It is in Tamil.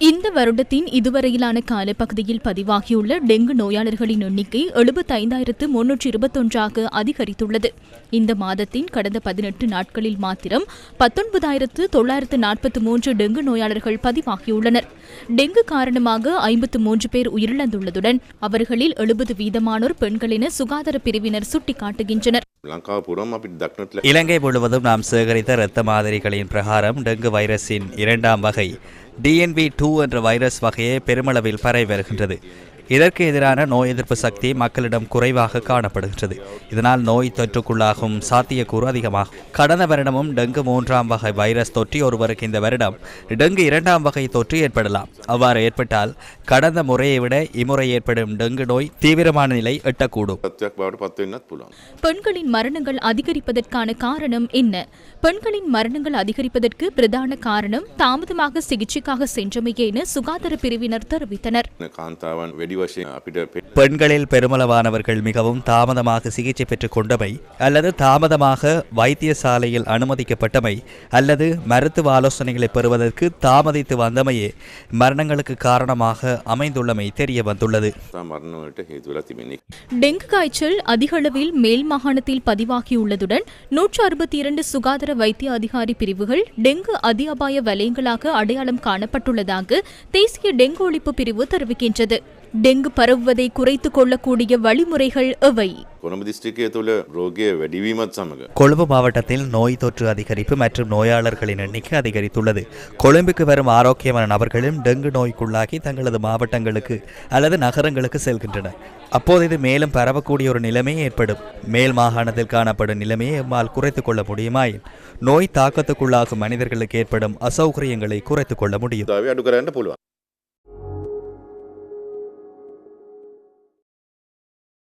இந்த வருடத்தின் இதுவரையிலான காலப்பகுதியில் பதிவாகியுள்ள டெங்கு நோயாளர்களின் எண்ணிக்கை 75,321 அதிகரித்துள்ளது. இந்த மாதத்தின் கடந்த 18 நாட்களில் மாத்திரம் 19,943 டெங்கு நோயாளர்கள் பதிவாகியுள்ளனர். டெங்கு காரணமாக 53 பேர் உயிரிழந்துள்ளதுடன் அவர்களில் 70% பெண்கள் என சுகாதார பிரிவினர் சுட்டிக்காட்டுகின்றனர். இலங்கை முழுவதும் நாம் சேகரித்த இரத்த மாதிரிகளின் பிரகாரம் டெங்கு வைரஸின் 2ஆம் வகை DNV2 என்ற வைரஸ் வகையே பெருமளவில் பரவி வருகின்றது. இதற்கு எதிரான நோய் எதிர்ப்பு சக்தி மக்களிடம் குறைவாக காணப்படுகின்றது. இதனால் நோய் தொற்றுக்குள்ளாகும் சாத்தியக்கூறு அதிகமாகும். கடந்த வருடமும் டெங்கு 3ஆம் வகை வைரஸ் தொற்றி ஒருவருக்கு இந்த வருடம் டெங்கு 2ஆம் வகை தொற்று ஏற்படலாம். அவ்வாறு ஏற்பட்டால் கடந்த முறையை விட இம்முறை ஏற்படும் டெங்கு நோய் தீவிரமான நிலை எட்டக்கூடும். பெண்களின் மரணங்கள் அதிகரிப்பதற்கான காரணம் என்ன? பெண்களின் மரணங்கள் அதிகரிப்பதற்கு பிரதான காரணம் தாமதமாக சிகிச்சைக்காக சென்றமையே என சுகாதார பிரிவினர் தெரிவித்தனர். பெண்களில் பெருமளவானவர்கள் மிகவும் தாமதமாக சிகிச்சை பெற்றுக் கொண்டமை அல்லது தாமதமாக வைத்தியசாலையில் அனுமதிக்கப்பட்டமை அல்லது மருத்துவ ஆலோசனைகளை பெறுவதற்கு தாமதித்து வந்தமையே மரணங்களுக்கு காரணமாக அமைந்துள்ளமை தெரிய வந்துள்ளது. டெங்கு காய்ச்சல் அதிக அளவில் மேல் மாகாணத்தில் பதிவாகியுள்ளதுடன் 162 சுகாதார வைத்திய அதிகாரி பிரிவுகள் டெங்கு அதிஅபாய வலயங்களாக அடையாளம் காணப்பட்டுள்ளதாக தேசிய டெங்கு ஒழிப்பு பிரிவு தெரிவிக்கின்றது. டெங்கு பரவுவதை குறைத்துக் கொள்ளக்கூடிய வழிமுறைகள் எவை? கொழும்பு மாவட்டத்தில் நோய் தொற்று அதிகரிப்பு மற்றும் நோயாளர்களின் எண்ணிக்கை அதிகரித்துள்ளது. கொழும்புக்கு வரும் ஆரோக்கியமான நபர்களும் டெங்கு நோய்க்குள்ளாகி தங்களது மாவட்டங்களுக்கு அல்லது நகரங்களுக்கு செல்கின்றனர். அப்போது இது மேலும் பரவக்கூடிய ஒரு நிலைமை ஏற்படும். மேல் மாகாணத்தில் காணப்படும் நிலைமையை எம்மால் குறைத்துக் கொள்ள முடியுமாயின் நோய் தாக்கத்துக்குள்ளாகும் மனிதர்களுக்கு ஏற்படும் அசௌகரியங்களை குறைத்துக் கொள்ள முடியும்.